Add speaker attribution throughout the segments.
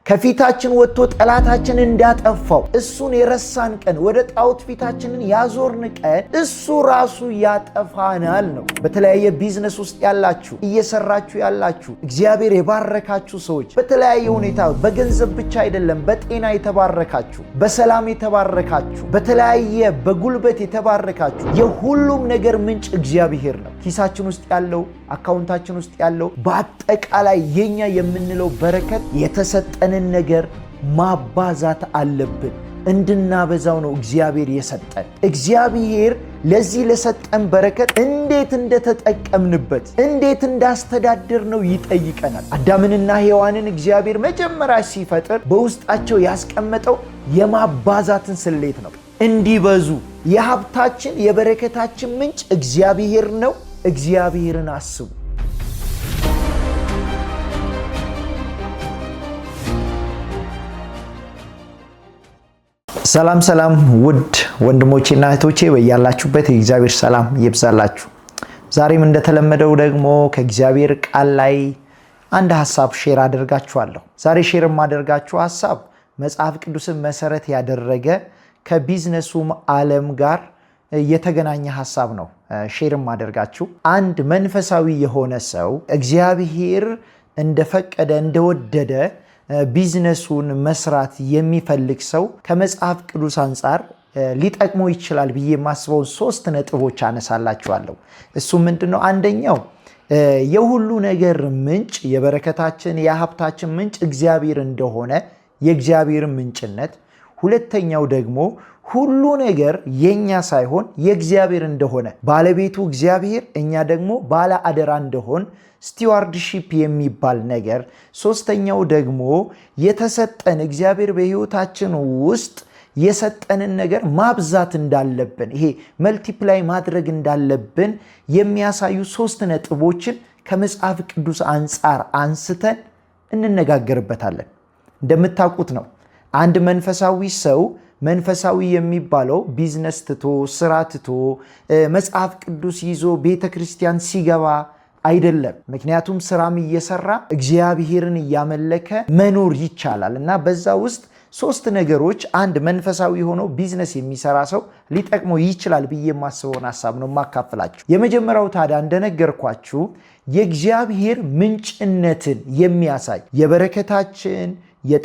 Speaker 1: ከፊታችን ወጥቶ ጠላታችን እንዳጠፋው እሱን የረሳን ቀን ወደ ጣዖት ፊታችንን ያዞርን ቀን እሱ ራሱ ያጠፋናል ነው። በተለያየ ቢዝነስ ውስጥ ያላችሁ እየሰራችሁ ያላችሁ እግዚአብሔር የባረካችሁ ሰዎች በተለያየ ሁኔታ በገንዘብ ብቻ አይደለም፣ በጤና የተባረካችሁ፣ በሰላም የተባረካችሁ፣ በተለያየ በጉልበት የተባረካችሁ የሁሉም ነገር ምንጭ እግዚአብሔር ነው። ኪሳችን ውስጥ ያለው አካውንታችን ውስጥ ያለው በአጠቃላይ የኛ የምንለው በረከት የተሰጠንን ነገር ማባዛት አለብን። እንድናበዛው ነው እግዚአብሔር የሰጠን። እግዚአብሔር ለዚህ ለሰጠን በረከት እንዴት እንደተጠቀምንበት እንዴት እንዳስተዳደር ነው ይጠይቀናል። አዳምንና ሔዋንን እግዚአብሔር መጀመሪያ ሲፈጥር በውስጣቸው ያስቀመጠው የማባዛትን ስሌት ነው። እንዲበዙ የሀብታችን የበረከታችን ምንጭ እግዚአብሔር ነው። እግዚአብሔርን አስቡ። ሰላም ሰላም፣ ውድ ወንድሞቼና እህቶቼ በያላችሁበት የእግዚአብሔር ሰላም ይብዛላችሁ። ዛሬም እንደተለመደው ደግሞ ከእግዚአብሔር ቃል ላይ አንድ ሐሳብ ሼር አደርጋችኋለሁ። ዛሬ ሼር የማደርጋችሁ ሐሳብ መጽሐፍ ቅዱስን መሰረት ያደረገ ከቢዝነሱም ዓለም ጋር የተገናኘ ሐሳብ ነው። ሼር ማደርጋችሁ አንድ መንፈሳዊ የሆነ ሰው እግዚአብሔር እንደፈቀደ እንደወደደ ቢዝነሱን መስራት የሚፈልግ ሰው ከመጽሐፍ ቅዱስ አንጻር ሊጠቅመው ይችላል ብዬ የማስበውን 3 ነጥቦች አነሳላችኋለሁ። እሱ ምንድነው? አንደኛው የሁሉ ነገር ምንጭ የበረከታችን የሀብታችን ምንጭ እግዚአብሔር እንደሆነ የእግዚአብሔር ምንጭነት፣ ሁለተኛው ደግሞ ሁሉ ነገር የኛ ሳይሆን የእግዚአብሔር እንደሆነ ባለቤቱ እግዚአብሔር እኛ ደግሞ ባለ አደራ እንደሆን ስቲዋርድሺፕ የሚባል ነገር፣ ሶስተኛው ደግሞ የተሰጠን እግዚአብሔር በህይወታችን ውስጥ የሰጠንን ነገር ማብዛት እንዳለብን ይሄ መልቲፕላይ ማድረግ እንዳለብን የሚያሳዩ 3 ነጥቦችን ከመጽሐፍ ቅዱስ አንጻር አንስተን እንነጋገርበታለን። እንደምታውቁት ነው አንድ መንፈሳዊ ሰው መንፈሳዊ የሚባለው ቢዝነስ ትቶ ስራ ትቶ መጽሐፍ ቅዱስ ይዞ ቤተክርስቲያን ሲገባ አይደለም። ምክንያቱም ስራም እየሰራ እግዚአብሔርን እያመለከ መኖር ይቻላል እና በዛ ውስጥ 3 ነገሮች አንድ መንፈሳዊ ሆኖ ቢዝነስ የሚሰራ ሰው ሊጠቅመው ይችላል ብዬ የማስበውን ሐሳብ ነው ማካፈላችሁ። የመጀመሪያው ታዲያ እንደነገርኳችሁ የእግዚአብሔር ምንጭነትን የሚያሳይ የበረከታችን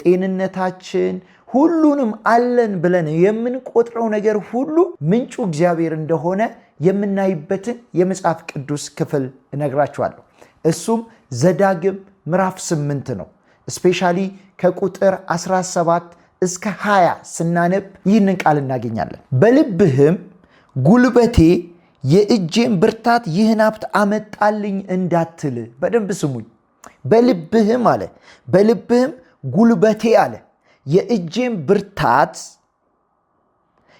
Speaker 1: የጤንነታችን ሁሉንም አለን ብለን የምንቆጥረው ነገር ሁሉ ምንጩ እግዚአብሔር እንደሆነ የምናይበትን የመጽሐፍ ቅዱስ ክፍል እነግራችኋለሁ። እሱም ዘዳግም ምዕራፍ 8 ነው። ስፔሻሊ ከቁጥር 17 እስከ 20 ስናነብ ይህንን ቃል እናገኛለን። በልብህም ጉልበቴ የእጄን ብርታት ይህን ሀብት አመጣልኝ እንዳትል። በደንብ ስሙኝ። በልብህም አለ፣ በልብህም ጉልበቴ አለ የእጄን ብርታት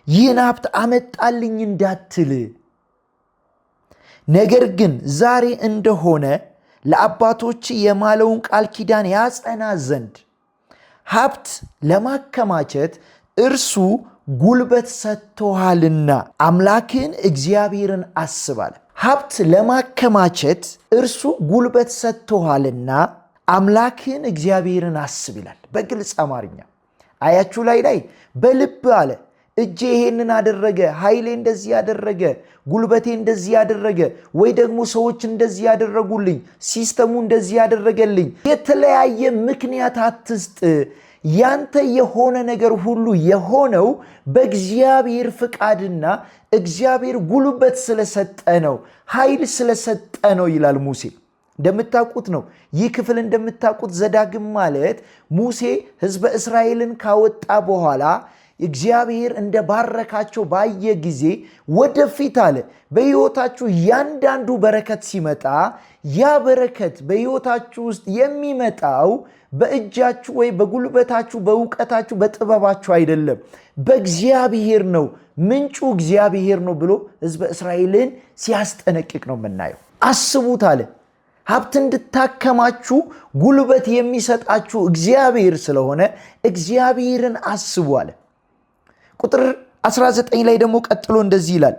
Speaker 1: ይህን ሀብት አመጣልኝ እንዳትል፣ ነገር ግን ዛሬ እንደሆነ ለአባቶች የማለውን ቃል ኪዳን ያጸና ዘንድ ሀብት ለማከማቸት እርሱ ጉልበት ሰጥቶሃልና አምላክን እግዚአብሔርን አስብ አለ። ሀብት ለማከማቸት እርሱ ጉልበት ሰጥቶሃልና አምላክን እግዚአብሔርን አስብ ይላል በግልጽ አማርኛ። አያችሁ ላይ በልብ አለ እጄ ይሄንን አደረገ፣ ኃይሌ እንደዚህ ያደረገ፣ ጉልበቴ እንደዚህ ያደረገ፣ ወይ ደግሞ ሰዎች እንደዚህ ያደረጉልኝ፣ ሲስተሙ እንደዚህ ያደረገልኝ። የተለያየ ምክንያት አትስጥ። ያንተ የሆነ ነገር ሁሉ የሆነው በእግዚአብሔር ፍቃድና እግዚአብሔር ጉልበት ስለሰጠ ነው፣ ኃይል ስለሰጠ ነው ይላል ሙሴ። እንደምታውቁት ነው ይህ ክፍል እንደምታውቁት ዘዳግም ማለት ሙሴ ሕዝበ እስራኤልን ካወጣ በኋላ እግዚአብሔር እንደባረካቸው ባየ ጊዜ ወደፊት አለ በሕይወታችሁ ያንዳንዱ በረከት ሲመጣ ያ በረከት በሕይወታችሁ ውስጥ የሚመጣው በእጃችሁ ወይ በጉልበታችሁ በእውቀታችሁ በጥበባችሁ አይደለም፣ በእግዚአብሔር ነው፣ ምንጩ እግዚአብሔር ነው ብሎ ሕዝበ እስራኤልን ሲያስጠነቅቅ ነው የምናየው። አስቡት አለ ሀብት እንድታከማችሁ ጉልበት የሚሰጣችሁ እግዚአብሔር ስለሆነ እግዚአብሔርን አስቡ አለ። ቁጥር 19 ላይ ደግሞ ቀጥሎ እንደዚህ ይላል፣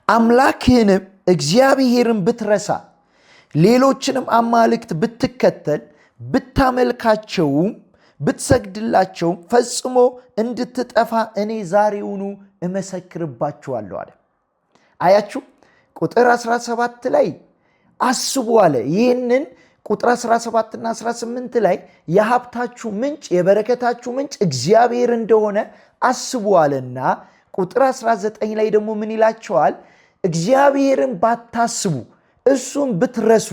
Speaker 1: አምላክህንም እግዚአብሔርን ብትረሳ ሌሎችንም አማልክት ብትከተል ብታመልካቸውም ብትሰግድላቸው ፈጽሞ እንድትጠፋ እኔ ዛሬውኑ እመሰክርባችኋለሁ አለ። አያችሁ ቁጥር 17 ላይ አስቡ አለ። ይህንን ቁጥር 17 እና 18 ላይ የሀብታችሁ ምንጭ የበረከታችሁ ምንጭ እግዚአብሔር እንደሆነ አስቡ አለና ቁጥር 19 ላይ ደግሞ ምን ይላቸዋል? እግዚአብሔርን ባታስቡ እሱን ብትረሱ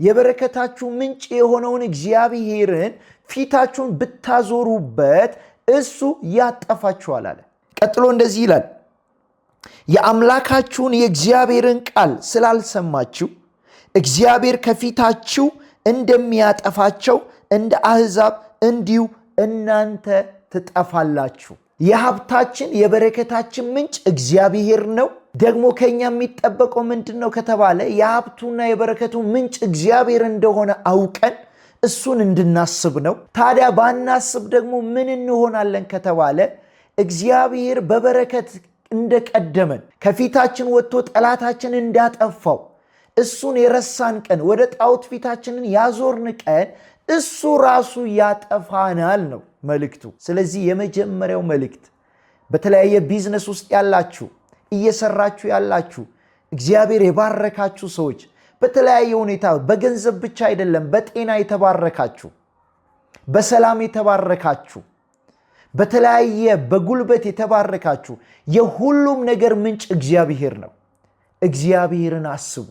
Speaker 1: የበረከታችሁ ምንጭ የሆነውን እግዚአብሔርን ፊታችሁን ብታዞሩበት እሱ ያጠፋችኋል አለ። ቀጥሎ እንደዚህ ይላል፣ የአምላካችሁን የእግዚአብሔርን ቃል ስላልሰማችሁ እግዚአብሔር ከፊታችሁ እንደሚያጠፋቸው እንደ አሕዛብ እንዲሁ እናንተ ትጠፋላችሁ። የሀብታችን የበረከታችን ምንጭ እግዚአብሔር ነው። ደግሞ ከኛ የሚጠበቀው ምንድን ነው ከተባለ የሀብቱና የበረከቱ ምንጭ እግዚአብሔር እንደሆነ አውቀን እሱን እንድናስብ ነው። ታዲያ ባናስብ ደግሞ ምን እንሆናለን ከተባለ እግዚአብሔር በበረከት እንደቀደመን ከፊታችን ወጥቶ ጠላታችን እንዳጠፋው እሱን የረሳን ቀን ወደ ጣዖት ፊታችንን ያዞርን ቀን እሱ ራሱ ያጠፋናል ነው መልእክቱ። ስለዚህ የመጀመሪያው መልእክት በተለያየ ቢዝነስ ውስጥ ያላችሁ እየሰራችሁ ያላችሁ እግዚአብሔር የባረካችሁ ሰዎች በተለያየ ሁኔታ በገንዘብ ብቻ አይደለም፣ በጤና የተባረካችሁ፣ በሰላም የተባረካችሁ፣ በተለያየ በጉልበት የተባረካችሁ የሁሉም ነገር ምንጭ እግዚአብሔር ነው። እግዚአብሔርን አስቡ።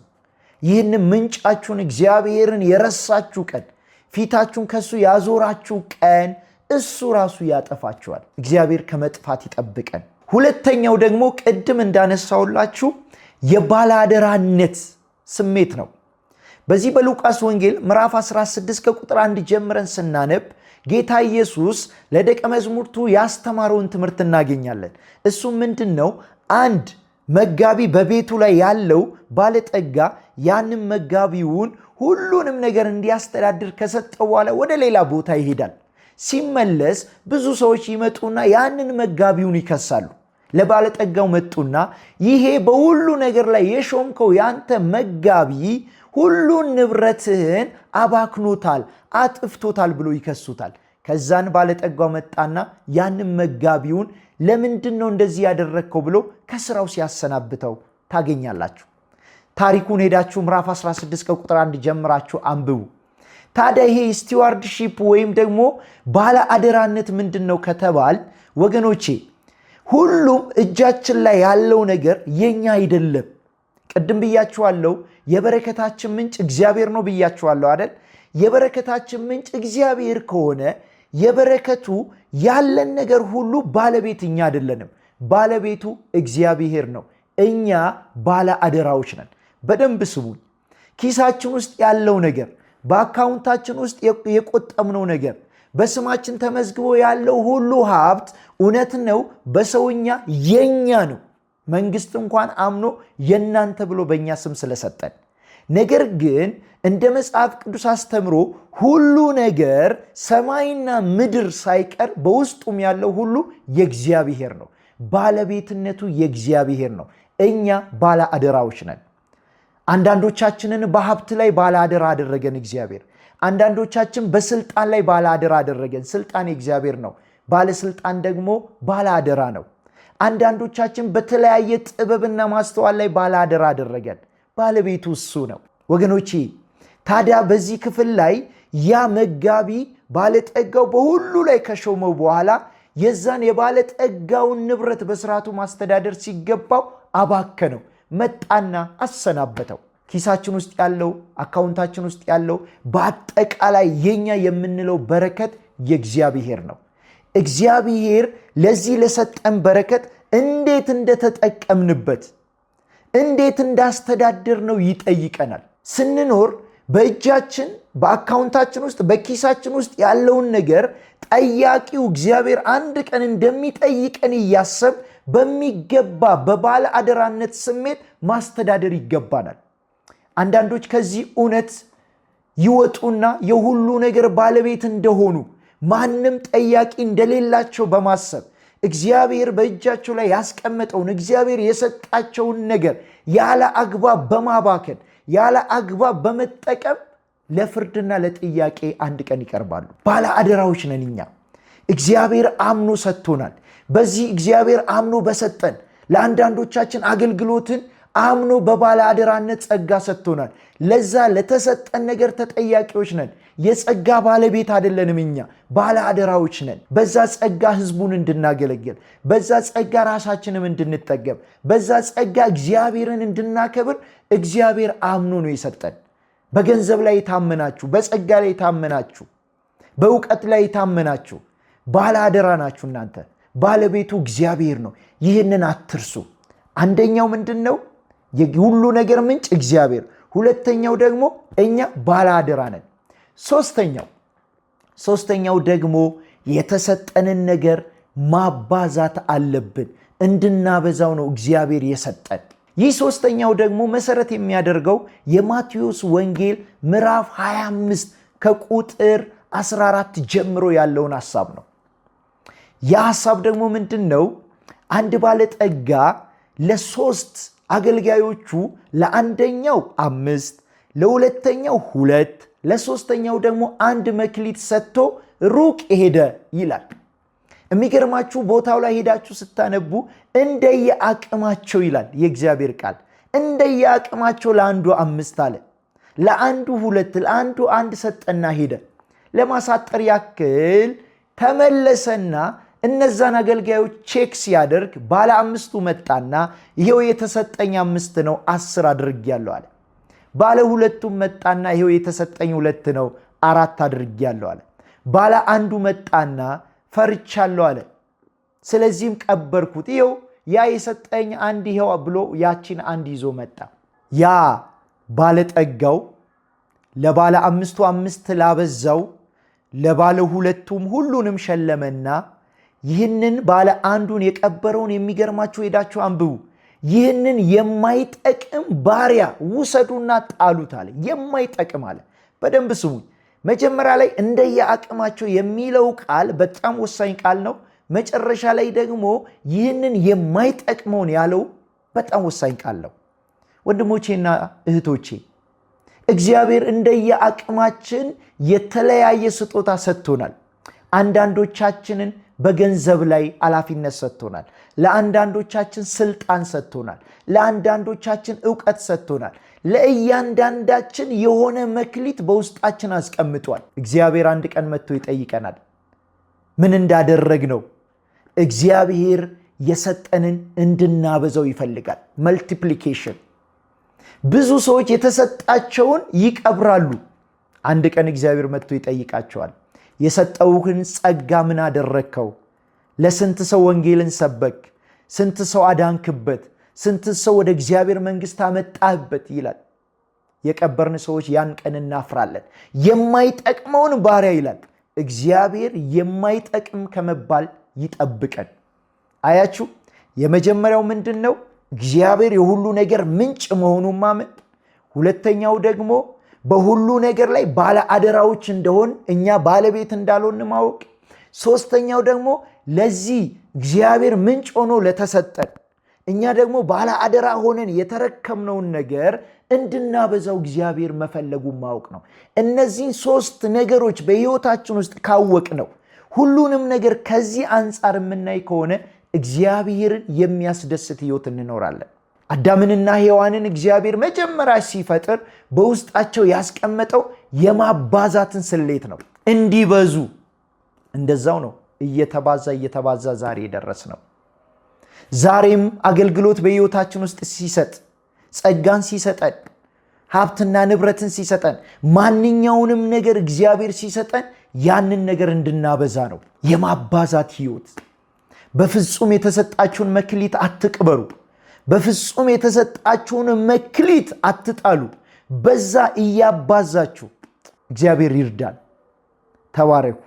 Speaker 1: ይህን ምንጫችሁን እግዚአብሔርን የረሳችሁ ቀን ፊታችሁን ከሱ ያዞራችሁ ቀን እሱ ራሱ ያጠፋችኋል። እግዚአብሔር ከመጥፋት ይጠብቀን። ሁለተኛው ደግሞ ቅድም እንዳነሳውላችሁ የባለአደራነት ስሜት ነው። በዚህ በሉቃስ ወንጌል ምዕራፍ 16 ከቁጥር 1 ጀምረን ስናነብ ጌታ ኢየሱስ ለደቀ መዛሙርቱ ያስተማረውን ትምህርት እናገኛለን። እሱ ምንድን ነው? አንድ መጋቢ በቤቱ ላይ ያለው ባለጠጋ ያንን መጋቢውን ሁሉንም ነገር እንዲያስተዳድር ከሰጠው በኋላ ወደ ሌላ ቦታ ይሄዳል። ሲመለስ ብዙ ሰዎች ይመጡና ያንን መጋቢውን ይከሳሉ። ለባለጠጋው መጡና ይሄ በሁሉ ነገር ላይ የሾምከው ያንተ መጋቢ ሁሉን ንብረትህን አባክኖታል፣ አጥፍቶታል ብሎ ይከሱታል። ከዛን ባለጠጋው መጣና ያንን መጋቢውን ለምንድን ነው እንደዚህ ያደረግከው ብሎ ከስራው ሲያሰናብተው ታገኛላችሁ። ታሪኩን ሄዳችሁ ምዕራፍ 16 ከቁጥር 1 ጀምራችሁ አንብቡ። ታዲያ ይሄ ስቲዋርድሺፕ ወይም ደግሞ ባለ አደራነት ምንድን ነው ከተባል ወገኖቼ ሁሉም እጃችን ላይ ያለው ነገር የኛ አይደለም። ቅድም ብያችኋለሁ፣ የበረከታችን ምንጭ እግዚአብሔር ነው ብያችኋለሁ አይደል? የበረከታችን ምንጭ እግዚአብሔር ከሆነ የበረከቱ ያለን ነገር ሁሉ ባለቤት እኛ አይደለንም። ባለቤቱ እግዚአብሔር ነው። እኛ ባለ አደራዎች ነን። በደንብ ስሙኝ። ኪሳችን ውስጥ ያለው ነገር፣ በአካውንታችን ውስጥ የቆጠምነው ነገር፣ በስማችን ተመዝግቦ ያለው ሁሉ ሀብት እውነት ነው በሰውኛ የኛ ነው። መንግስት እንኳን አምኖ የናንተ ብሎ በእኛ ስም ስለሰጠን፣ ነገር ግን እንደ መጽሐፍ ቅዱስ አስተምሮ ሁሉ ነገር ሰማይና ምድር ሳይቀር በውስጡም ያለው ሁሉ የእግዚአብሔር ነው። ባለቤትነቱ የእግዚአብሔር ነው። እኛ ባለ አደራዎች ነን። አንዳንዶቻችንን በሀብት ላይ ባለ አደራ አደረገን እግዚአብሔር። አንዳንዶቻችን በስልጣን ላይ ባለ አደራ አደረገን። ስልጣን የእግዚአብሔር ነው። ባለስልጣን ደግሞ ባለ አደራ ነው። አንዳንዶቻችን በተለያየ ጥበብና ማስተዋል ላይ ባለ አደራ አደረገን። ባለቤቱ እሱ ነው። ወገኖቼ ታዲያ በዚህ ክፍል ላይ ያ መጋቢ ባለጠጋው በሁሉ ላይ ከሾመው በኋላ የዛን የባለጠጋውን ንብረት በስርዓቱ ማስተዳደር ሲገባው አባከነው። መጣና አሰናበተው። ኪሳችን ውስጥ ያለው አካውንታችን ውስጥ ያለው በአጠቃላይ የኛ የምንለው በረከት የእግዚአብሔር ነው። እግዚአብሔር ለዚህ ለሰጠን በረከት እንዴት እንደተጠቀምንበት እንዴት እንዳስተዳደር ነው ይጠይቀናል። ስንኖር በእጃችን በአካውንታችን ውስጥ በኪሳችን ውስጥ ያለውን ነገር ጠያቂው እግዚአብሔር አንድ ቀን እንደሚጠይቀን እያሰብ በሚገባ በባለ አደራነት ስሜት ማስተዳደር ይገባናል። አንዳንዶች ከዚህ እውነት ይወጡና የሁሉ ነገር ባለቤት እንደሆኑ ማንም ጠያቂ እንደሌላቸው በማሰብ እግዚአብሔር በእጃቸው ላይ ያስቀመጠውን እግዚአብሔር የሰጣቸውን ነገር ያለ አግባብ በማባከን ያለ አግባብ በመጠቀም ለፍርድና ለጥያቄ አንድ ቀን ይቀርባሉ። ባለ አደራዎች ነን እኛ። እግዚአብሔር አምኖ ሰጥቶናል። በዚህ እግዚአብሔር አምኖ በሰጠን ለአንዳንዶቻችን አገልግሎትን አምኖ በባለ አደራነት ጸጋ ሰጥቶናል። ለዛ ለተሰጠን ነገር ተጠያቂዎች ነን። የጸጋ ባለቤት አይደለንም፣ እኛ ባለ አደራዎች ነን። በዛ ጸጋ ህዝቡን እንድናገለግል፣ በዛ ጸጋ ራሳችንም እንድንጠገብ፣ በዛ ጸጋ እግዚአብሔርን እንድናከብር እግዚአብሔር አምኖ ነው የሰጠን። በገንዘብ ላይ የታመናችሁ፣ በጸጋ ላይ የታመናችሁ፣ በእውቀት ላይ የታመናችሁ ባለ አደራ ናችሁ እናንተ። ባለቤቱ እግዚአብሔር ነው። ይህንን አትርሱ። አንደኛው ምንድነው? የሁሉ ነገር ምንጭ እግዚአብሔር። ሁለተኛው ደግሞ እኛ ባለ አደራ ነን። ሶስተኛው ደግሞ የተሰጠንን ነገር ማባዛት አለብን። እንድናበዛው ነው እግዚአብሔር የሰጠን። ይህ ሶስተኛው ደግሞ መሰረት የሚያደርገው የማቴዎስ ወንጌል ምዕራፍ 25 ከቁጥር 14 ጀምሮ ያለውን ሐሳብ ነው። ያ ሐሳብ ደግሞ ምንድነው? አንድ ባለጠጋ ለሶስት አገልጋዮቹ ለአንደኛው 5፣ ለሁለተኛው 2፣ ለሶስተኛው ደግሞ 1 መክሊት ሰጥቶ ሩቅ ሄደ ይላል። የሚገርማችሁ ቦታው ላይ ሄዳችሁ ስታነቡ እንደየአቅማቸው ይላል የእግዚአብሔር ቃል። እንደየአቅማቸው ለአንዱ 5 አለ፣ ለአንዱ 2፣ ለአንዱ 1 ሰጠና ሄደ። ለማሳጠር ያክል ተመለሰና እነዛን አገልጋዮች ቼክ ሲያደርግ ባለ 5ቱ መጣና ይሄው የተሰጠኝ 5 ነው 10 አድርጌያለሁ አለ። ባለ 2ቱም መጣና ይሄው የተሰጠኝ 2 ነው 4 አድርጌያለሁ አለ። ባለ 1ዱ መጣና ፈርቻለሁ አለ፣ ስለዚህም ቀበርኩት፣ ይሄው ያ የሰጠኝ 1 ይሄው ብሎ ያቺን 1 ይዞ መጣ። ያ ባለጠጋው ለባለ 5ቱ 5 ላበዛው፣ ለባለ 2ቱም ሁሉንም ሸለመና ይህንን ባለ 1ዱን የቀበረውን የሚገርማችሁ ሄዳችሁ አንብቡ። ይህንን የማይጠቅም ባሪያ ውሰዱና ጣሉት አለ። የማይጠቅም አለ። በደንብ ስሙኝ። መጀመሪያ ላይ እንደየአቅማቸው የሚለው ቃል በጣም ወሳኝ ቃል ነው። መጨረሻ ላይ ደግሞ ይህንን የማይጠቅመውን ያለው በጣም ወሳኝ ቃል ነው። ወንድሞቼና እህቶቼ እግዚአብሔር እንደየአቅማችን የተለያየ ስጦታ ሰጥቶናል። አንዳንዶቻችንን በገንዘብ ላይ ኃላፊነት ሰጥቶናል። ለአንዳንዶቻችን ስልጣን ሰጥቶናል። ለአንዳንዶቻችን ዕውቀት ሰጥቶናል። ለእያንዳንዳችን የሆነ መክሊት በውስጣችን አስቀምጧል። እግዚአብሔር አንድ ቀን መጥቶ ይጠይቀናል ምን እንዳደረግነው። እግዚአብሔር የሰጠንን እንድናበዛው ይፈልጋል። መልቲፕሊኬሽን። ብዙ ሰዎች የተሰጣቸውን ይቀብራሉ። አንድ ቀን እግዚአብሔር መጥቶ ይጠይቃቸዋል። የሰጠውህን ጸጋ ምን አደረግከው? ለስንት ሰው ወንጌልን ሰበክ? ስንት ሰው አዳንክበት? ስንት ሰው ወደ እግዚአብሔር መንግሥት አመጣህበት? ይላል። የቀበርን ሰዎች ያን ቀን እናፍራለን። የማይጠቅመውን ባሪያ ይላል እግዚአብሔር። የማይጠቅም ከመባል ይጠብቀን። አያችሁ፣ የመጀመሪያው ምንድን ነው? እግዚአብሔር የሁሉ ነገር ምንጭ መሆኑን ማመን። ሁለተኛው ደግሞ በሁሉ ነገር ላይ ባለ አደራዎች እንደሆን እኛ ባለቤት እንዳልሆን ማወቅ። ሶስተኛው ደግሞ ለዚህ እግዚአብሔር ምንጭ ሆኖ ለተሰጠን እኛ ደግሞ ባለ አደራ ሆነን የተረከምነውን ነገር እንድናበዛው እግዚአብሔር መፈለጉን ማወቅ ነው። እነዚህን 3 ነገሮች በሕይወታችን ውስጥ ካወቅ ነው ሁሉንም ነገር ከዚህ አንጻር የምናይ ከሆነ እግዚአብሔርን የሚያስደስት ሕይወት እንኖራለን። አዳምንና ሔዋንን እግዚአብሔር መጀመሪያ ሲፈጥር በውስጣቸው ያስቀመጠው የማባዛትን ስሌት ነው። እንዲበዙ። እንደዛው ነው እየተባዛ ዛሬ የደረስ ነው። ዛሬም አገልግሎት በሕይወታችን ውስጥ ሲሰጥ፣ ጸጋን ሲሰጠን፣ ሀብትና ንብረትን ሲሰጠን፣ ማንኛውንም ነገር እግዚአብሔር ሲሰጠን ያንን ነገር እንድናበዛ ነው። የማባዛት ሕይወት። በፍጹም የተሰጣችሁን መክሊት አትቅበሩ። በፍጹም የተሰጣችሁን መክሊት አትጣሉ። በዛ እያባዛችሁ እግዚአብሔር ይርዳል። ተባረኩ።